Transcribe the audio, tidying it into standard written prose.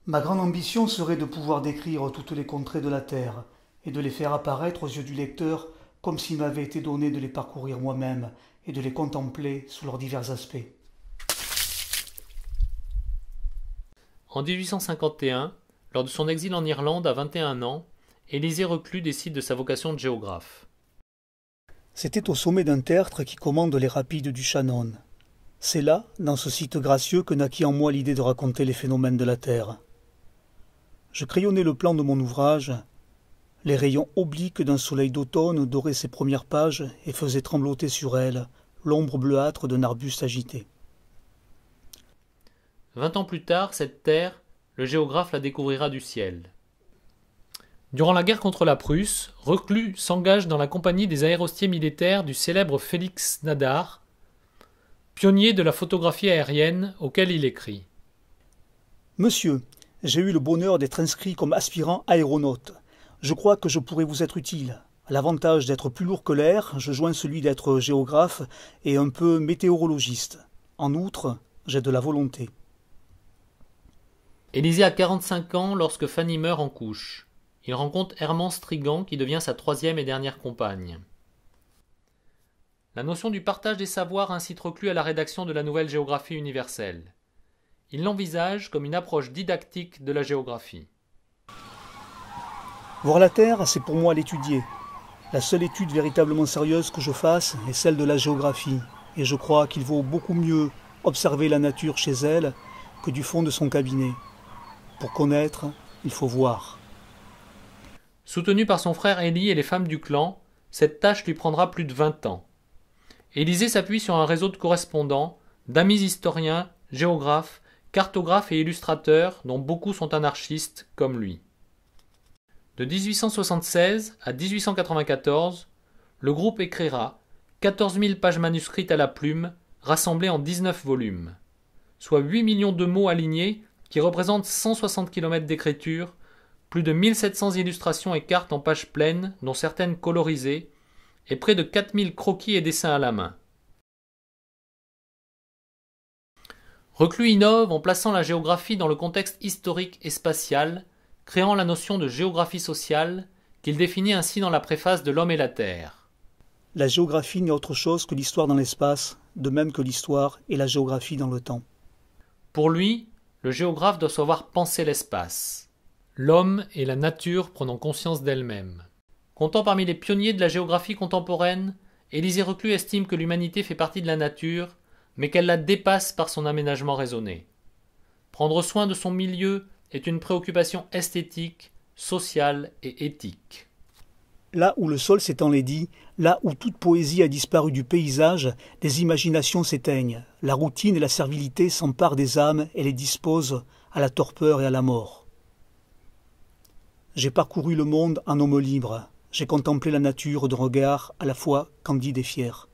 Ma grande ambition serait de pouvoir décrire toutes les contrées de la Terre et de les faire apparaître aux yeux du lecteur comme s'il m'avait été donné de les parcourir moi-même et de les contempler sous leurs divers aspects. En 1851, lors de son exil en Irlande à 21 ans, Élisée Reclus décide de sa vocation de géographe. C'était au sommet d'un tertre qui commande les rapides du Shannon. C'est là, dans ce site gracieux, que naquit en moi l'idée de raconter les phénomènes de la Terre. Je crayonnais le plan de mon ouvrage. Les rayons obliques d'un soleil d'automne doraient ses premières pages et faisaient trembloter sur elles l'ombre bleuâtre d'un arbuste agité. 20 ans plus tard, cette terre, le géographe la découvrira du ciel. Durant la guerre contre la Prusse, Reclus s'engage dans la compagnie des aérostiers militaires du célèbre Félix Nadar, pionnier de la photographie aérienne, auquel il écrit : Monsieur, j'ai eu le bonheur d'être inscrit comme aspirant aéronaute. Je crois que je pourrais vous être utile. À l'avantage d'être plus lourd que l'air, je joins celui d'être géographe et un peu météorologiste. En outre, j'ai de la volonté. Élisée a 45 ans lorsque Fanny meurt en couche. Il rencontre Hermance Trigan qui devient sa troisième et dernière compagne. La notion du partage des savoirs incite Reclus à la rédaction de la nouvelle géographie universelle. Il l'envisage comme une approche didactique de la géographie. Voir la Terre, c'est pour moi l'étudier. La seule étude véritablement sérieuse que je fasse est celle de la géographie, et je crois qu'il vaut beaucoup mieux observer la nature chez elle que du fond de son cabinet. Pour connaître, il faut voir. Soutenu par son frère Élie et les femmes du clan, cette tâche lui prendra plus de 20 ans. Élisée s'appuie sur un réseau de correspondants, d'amis historiens, géographes, cartographes et illustrateurs dont beaucoup sont anarchistes comme lui. De 1876 à 1894, le groupe écrira 14 000 pages manuscrites à la plume, rassemblées en 19 volumes, soit 8 millions de mots alignés qui représentent 160 km d'écriture, plus de 1700 illustrations et cartes en pages pleines, dont certaines colorisées, et près de 4000 croquis et dessins à la main. Reclus innove en plaçant la géographie dans le contexte historique et spatial, créant la notion de géographie sociale, qu'il définit ainsi dans la préface de L'Homme et la Terre. La géographie n'est autre chose que l'histoire dans l'espace, de même que l'histoire et la géographie dans le temps. Pour lui, le géographe doit savoir penser l'espace. L'homme et la nature prenant conscience d'elles-mêmes. Comptant parmi les pionniers de la géographie contemporaine, Élisée Reclus estime que l'humanité fait partie de la nature, mais qu'elle la dépasse par son aménagement raisonné. Prendre soin de son milieu est une préoccupation esthétique, sociale et éthique. Là où le sol s'est enlaidi, là où toute poésie a disparu du paysage, les imaginations s'éteignent. La routine et la servilité s'emparent des âmes et les disposent à la torpeur et à la mort. J'ai parcouru le monde en homme libre. J'ai contemplé la nature d'un regard à la fois candide et fier.